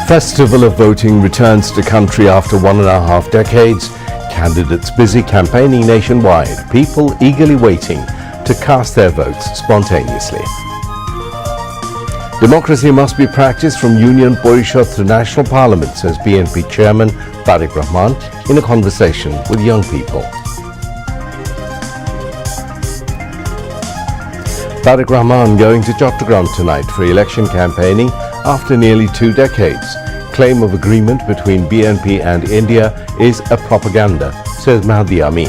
Festival of voting returns to country after 1.5 decades. Candidates busy campaigning nationwide. People eagerly waiting to cast their votes spontaneously. Democracy must be practiced from Union Porishad to National Parliament, says BNP Chairman Tariq Rahman in a conversation with young people. Tariq Rahman going to Chattogram tonight for election campaigning after nearly 2 decades. Claim of agreement between BNP and India is a propaganda, says Mahdi Amin.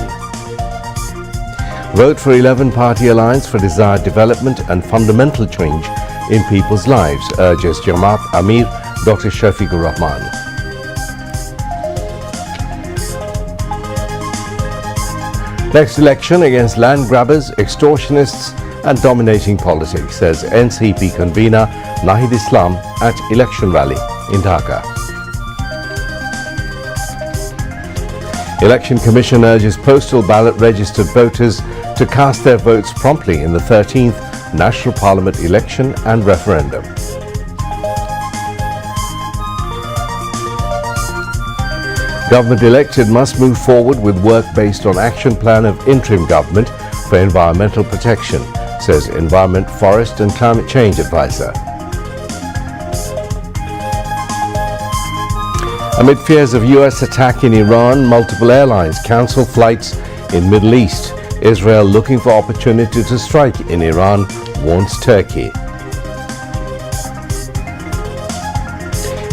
Vote for 11-party alliance for desired development and fundamental change in people's lives, urges Jamaat Amir Dr. Shafiqur Rahman. Next election against land grabbers, extortionists and dominating politics, says NCP convener Nahid Islam at election rally in Dhaka. Election Commission urges postal ballot registered voters to cast their votes promptly in the 13th National Parliament election and referendum. Government elected must move forward with work based on action plan of interim government for environmental protection, says Environment, Forest and Climate Change Advisor. Amid fears of US attack in Iran, multiple airlines cancel flights in Middle East. Israel looking for opportunity to strike in Iran, warns Turkey.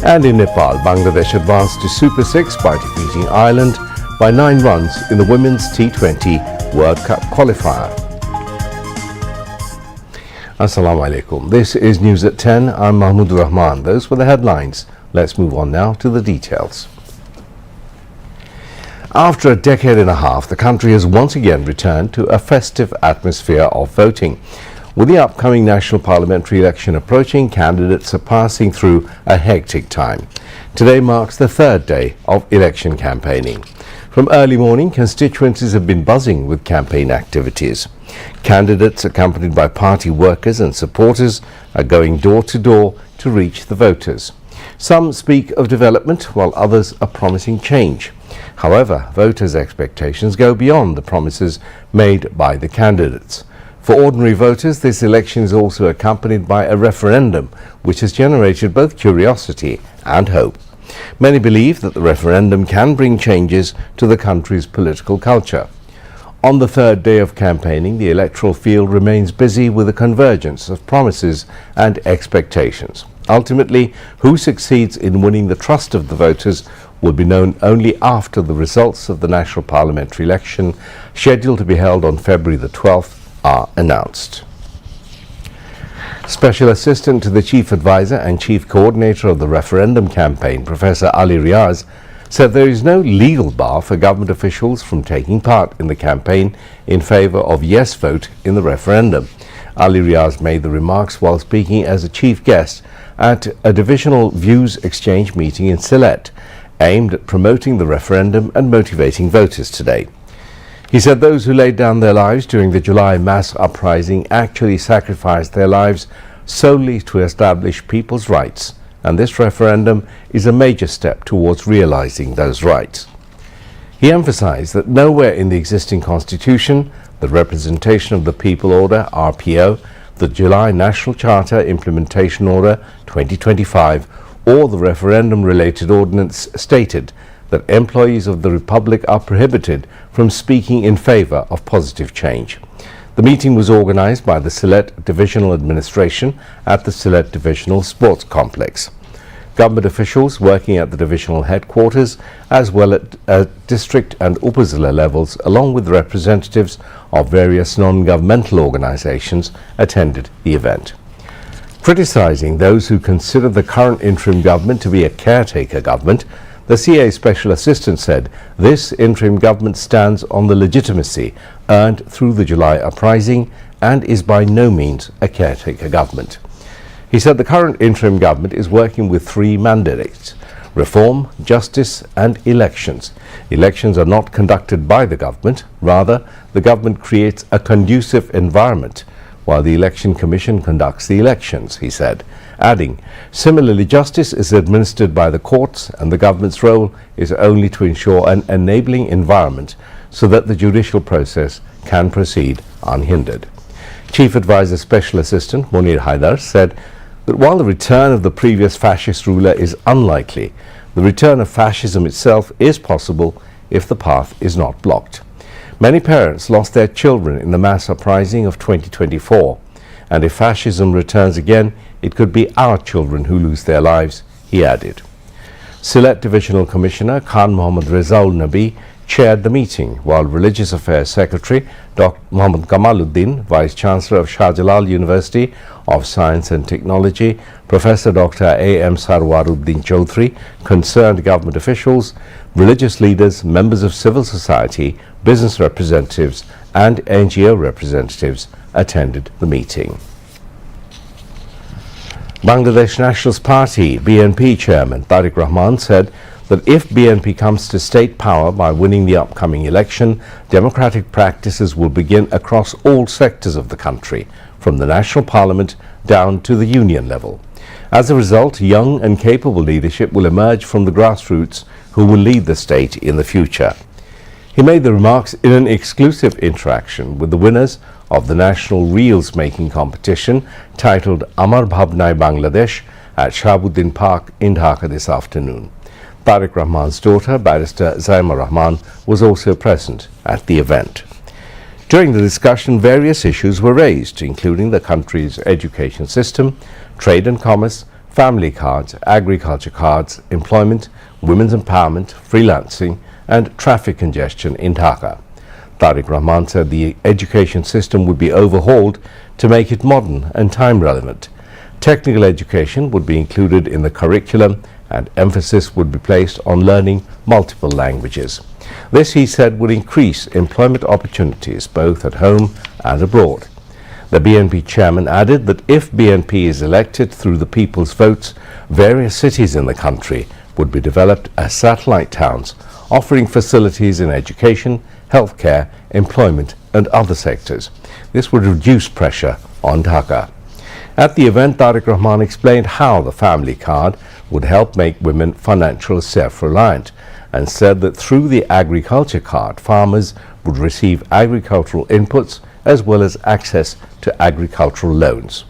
And in Nepal, Bangladesh advanced to Super 6 by defeating Ireland by 9 runs in the Women's T20 World Cup qualifier. Assalamu alaikum. This is News at 10. I'm Mahmoud Rahman. Those were the headlines. Let's move on now to the details. After a decade and a half, the country has once again returned to a festive atmosphere of voting. With the upcoming national parliamentary election approaching, candidates are passing through a hectic time. Today marks the 3rd day of election campaigning. From early morning, constituencies have been buzzing with campaign activities. Candidates, accompanied by party workers and supporters, are going door to door to reach the voters. Some speak of development, while others are promising change. However, voters' expectations go beyond the promises made by the candidates. For ordinary voters, this election is also accompanied by a referendum, which has generated both curiosity and hope. Many believe that the referendum can bring changes to the country's political culture. On the 3rd day of campaigning, the electoral field remains busy with a convergence of promises and expectations. Ultimately, who succeeds in winning the trust of the voters will be known only after the results of the national parliamentary election, scheduled to be held on February the 12th, are announced. Special Assistant to the Chief Advisor and Chief Coordinator of the referendum campaign, Professor Ali Riaz, said there is no legal bar for government officials from taking part in the campaign in favour of yes vote in the referendum. Ali Riaz made the remarks while speaking as a chief guest at a divisional views exchange meeting in Sylhet, aimed at promoting the referendum and motivating voters today. He said those who laid down their lives during the July mass uprising actually sacrificed their lives solely to establish people's rights, and this referendum is a major step towards realizing those rights. He emphasized that nowhere in the existing constitution, the Representation of the People Order, RPO, the July National Charter Implementation Order 2025, or the referendum-related ordinance stated that employees of the Republic are prohibited from speaking in favour of positive change. The meeting was organised by the Sylhet Divisional Administration at the Sylhet Divisional Sports Complex. Government officials working at the divisional headquarters as well at district and upazila levels, along with representatives of various non-governmental organisations, attended the event. Criticising those who consider the current interim government to be a caretaker government, the CA Special Assistant said this interim government stands on the legitimacy earned through the July uprising and is by no means a caretaker government. He said the current interim government is working with 3 mandates: reform, justice and elections. Elections are not conducted by the government. Rather, the government creates a conducive environment while the Election Commission conducts the elections, he said, adding, similarly, justice is administered by the courts and the government's role is only to ensure an enabling environment so that the judicial process can proceed unhindered. Chief Advisor Special Assistant Munir Haidar said that while the return of the previous fascist ruler is unlikely, the return of fascism itself is possible if the path is not blocked. Many parents lost their children in the mass uprising of 2024, and if fascism returns again, it could be our children who lose their lives, he added. Sylhet Divisional Commissioner Khan Mohammad Rezaul Nabi chaired the meeting, while Religious Affairs Secretary Dr. Muhammad Kamaluddin, Vice Chancellor of Shah Jalal University of Science and Technology, Professor Dr. A.M. Sarwaruddin Chaudhry, concerned government officials, religious leaders, members of civil society, business representatives and NGO representatives attended the meeting. Bangladesh Nationalist Party BNP Chairman Tariq Rahman said that if BNP comes to state power by winning the upcoming election, democratic practices will begin across all sectors of the country, from the national parliament down to the union level. As a result, young and capable leadership will emerge from the grassroots who will lead the state in the future. He made the remarks in an exclusive interaction with the winners of the National Reels Making Competition titled Amar Bhabnai Bangladesh at Shahabuddin Park in Dhaka this afternoon. Tariq Rahman's daughter, Barrister Zaima Rahman, was also present at the event. During the discussion, various issues were raised, including the country's education system, trade and commerce, family cards, agriculture cards, employment, women's empowerment, freelancing, and traffic congestion in Dhaka. Tariq Rahman said the education system would be overhauled to make it modern and time-relevant. Technical education would be included in the curriculum and emphasis would be placed on learning multiple languages. This, he said, would increase employment opportunities both at home and abroad. The BNP chairman added that if BNP is elected through the people's votes, various cities in the country would be developed as satellite towns, offering facilities in education, healthcare, employment and other sectors. This would reduce pressure on Dhaka. At the event, Tariq Rahman explained how the family card would help make women financially self-reliant and said that through the agriculture card, farmers would receive agricultural inputs as well as access to agricultural loans.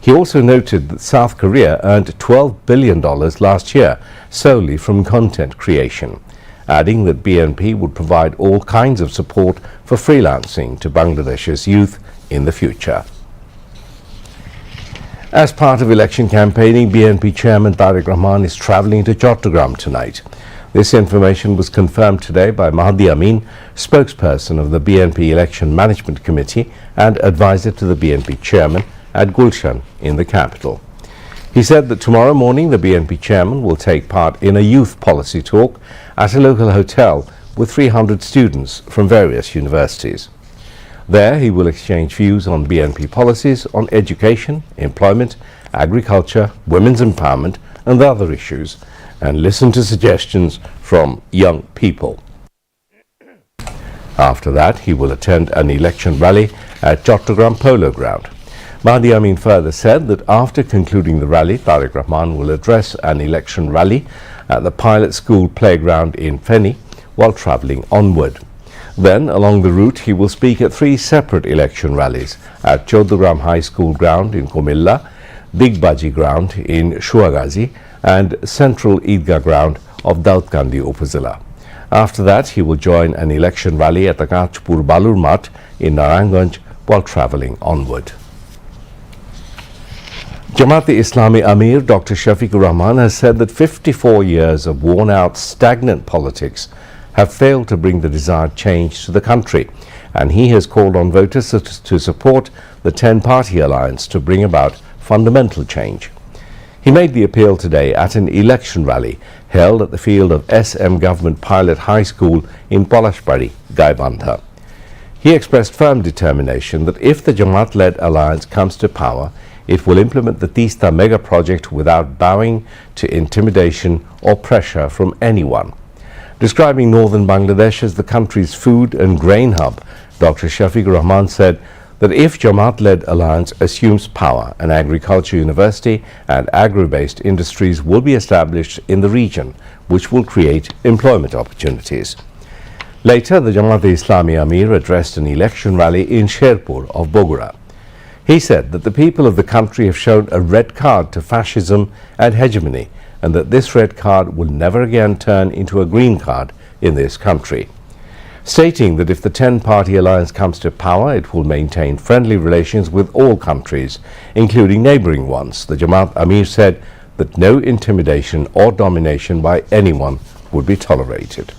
He also noted that South Korea earned $12 billion last year solely from content creation, adding that BNP would provide all kinds of support for freelancing to Bangladesh's youth in the future. As part of election campaigning, BNP Chairman Tariq Rahman is travelling to Chattogram tonight. This information was confirmed today by Mahdi Amin, spokesperson of the BNP Election Management Committee and advisor to the BNP Chairman at Gulshan in the capital. He said that tomorrow morning the BNP Chairman will take part in a youth policy talk at a local hotel with 300 students from various universities. There he will exchange views on BNP policies on education, employment, agriculture, women's empowerment and other issues, and listen to suggestions from young people. After that, he will attend an election rally at Chattogram Polo Ground. Mahdi Amin further said that after concluding the rally, Tariq Rahman will address an election rally at the Pilot School Playground in Feni while travelling onward. Then, along the route, he will speak at 3 separate election rallies at Choddogram High School Ground in Kumilla, Digbaji Ground in Shuagazi, and Central Eidgah Ground of Daudkandi Upazila. After that, he will join an election rally at the Kachpur Balur Mat in Naranganj while travelling onward. Jamaat-e-Islami Amir Dr. Shafiqur Rahman has said that 54 years of worn-out, stagnant politics have failed to bring the desired change to the country, and he has called on voters to support the 10-party alliance to bring about fundamental change. He made the appeal today at an election rally held at the field of SM Government Pilot High School in Palashpari, Gaibandha. He expressed firm determination that if the Jamaat-led alliance comes to power, it will implement the Tista mega project without bowing to intimidation or pressure from anyone. Describing northern Bangladesh as the country's food and grain hub, Dr. Shafiqur Rahman said that if Jamaat-led alliance assumes power, an agriculture university and agro-based industries will be established in the region, which will create employment opportunities. Later, the Jamaat-e-Islami Amir addressed an election rally in Sherpur of Bogura. He said that the people of the country have shown a red card to fascism and hegemony, and that this red card will never again turn into a green card in this country. Stating that if the 10-party alliance comes to power, it will maintain friendly relations with all countries, including neighboring ones, the Jamaat Amir said that no intimidation or domination by anyone would be tolerated.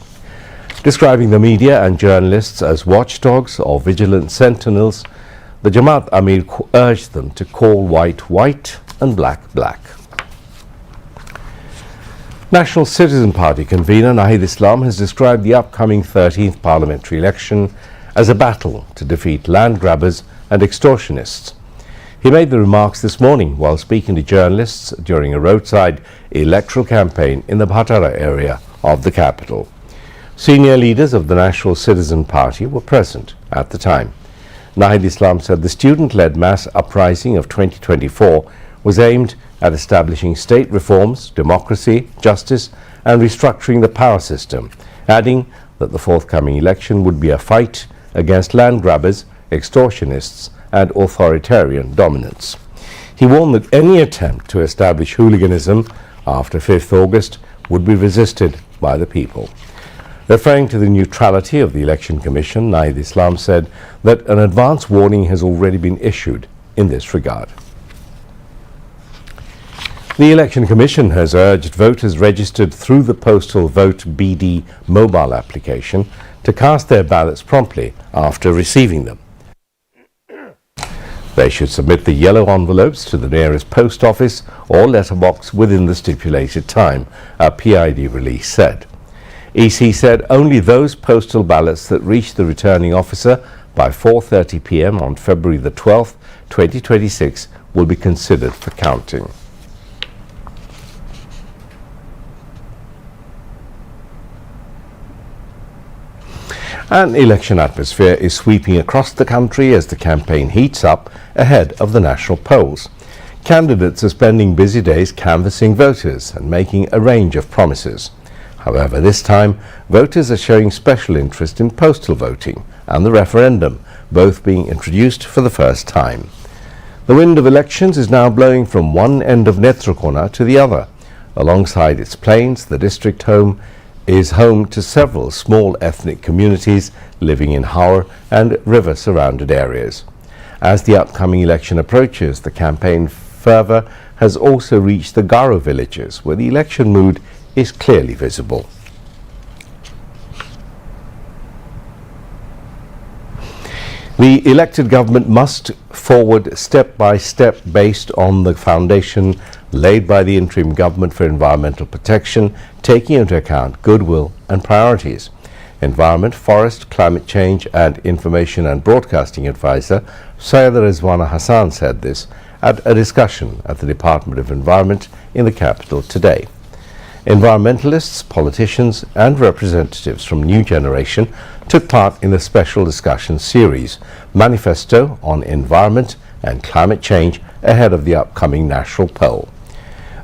Describing the media and journalists as watchdogs or vigilant sentinels, the Jamaat Amir urged them to call white white and black black. National Citizen Party convener Nahid Islam has described the upcoming 13th parliamentary election as a battle to defeat land grabbers and extortionists. He made the remarks this morning while speaking to journalists during a roadside electoral campaign in the Bhatara area of the capital. Senior leaders of the National Citizen Party were present at the time. Nahid Islam said the student-led mass uprising of 2024 was aimed at establishing state reforms, democracy, justice and restructuring the power system, adding that the forthcoming election would be a fight against land grabbers, extortionists and authoritarian dominance. He warned that any attempt to establish hooliganism after 5th August would be resisted by the people. Referring to the neutrality of the Election Commission, Nahid Islam said that an advance warning has already been issued in this regard. The Election Commission has urged voters registered through the Postal Vote BD mobile application to cast their ballots promptly after receiving them. They should submit the yellow envelopes to the nearest post office or letterbox within the stipulated time, a PID release said. EC said only those postal ballots that reach the returning officer by 4:30 p.m. on February the 12th, 2026 will be considered for counting. An election atmosphere is sweeping across the country as the campaign heats up ahead of the national polls. Candidates are spending busy days canvassing voters and making a range of promises. However, this time, voters are showing special interest in postal voting and the referendum, both being introduced for the first time. The wind of elections is now blowing from one end of Netrokona to the other. Alongside its plains, the district is home to several small ethnic communities living in Haur and river-surrounded areas. As the upcoming election approaches, the campaign fervour has also reached the Garo villages, where the election mood is clearly visible. The elected government must forward step by step based on the foundation laid by the interim government for environmental protection, taking into account goodwill and priorities. Environment, Forest, Climate Change and Information and Broadcasting Advisor Sayyida Rizwana Hassan said this at a discussion at the Department of Environment in the capital today. Environmentalists, politicians and representatives from New Generation took part in the special discussion series, Manifesto on Environment and Climate Change ahead of the upcoming national poll.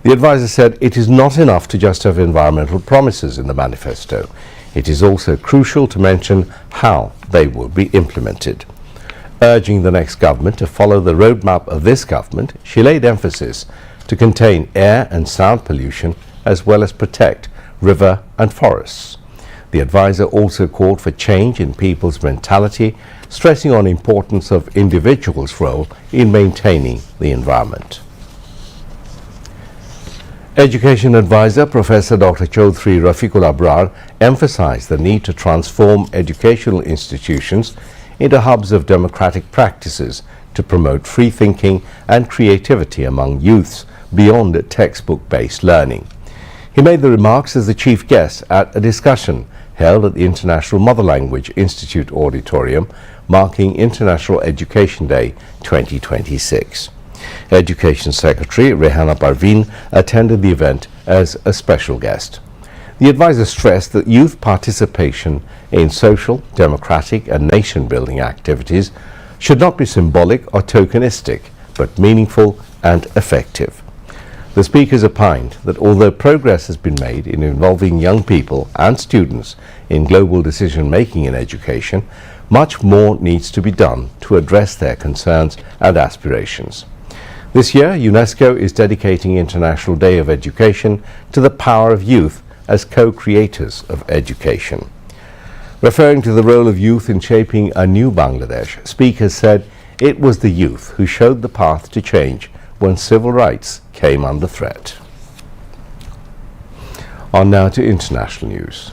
The advisor said it is not enough to just have environmental promises in the manifesto. It is also crucial to mention how they will be implemented. Urging the next government to follow the roadmap of this government, she laid emphasis to contain air and sound pollution as well as protect river and forests. The advisor also called for change in people's mentality, stressing on the importance of individuals' role in maintaining the environment. Education advisor Professor Dr. Chaudhry Rafiqul Abrar emphasized the need to transform educational institutions into hubs of democratic practices to promote free thinking and creativity among youths beyond textbook-based learning. He made the remarks as the chief guest at a discussion held at the International Mother Language Institute Auditorium marking International Education Day 2026. Education Secretary Rehana Parveen attended the event as a special guest. The advisor stressed that youth participation in social, democratic and nation-building activities should not be symbolic or tokenistic, but meaningful and effective. The speakers opined that although progress has been made in involving young people and students in global decision-making in education, much more needs to be done to address their concerns and aspirations. This year, UNESCO is dedicating International Day of Education to the power of youth as co-creators of education. Referring to the role of youth in shaping a new Bangladesh, speakers said it was the youth who showed the path to change when civil rights came under threat. On now to international news.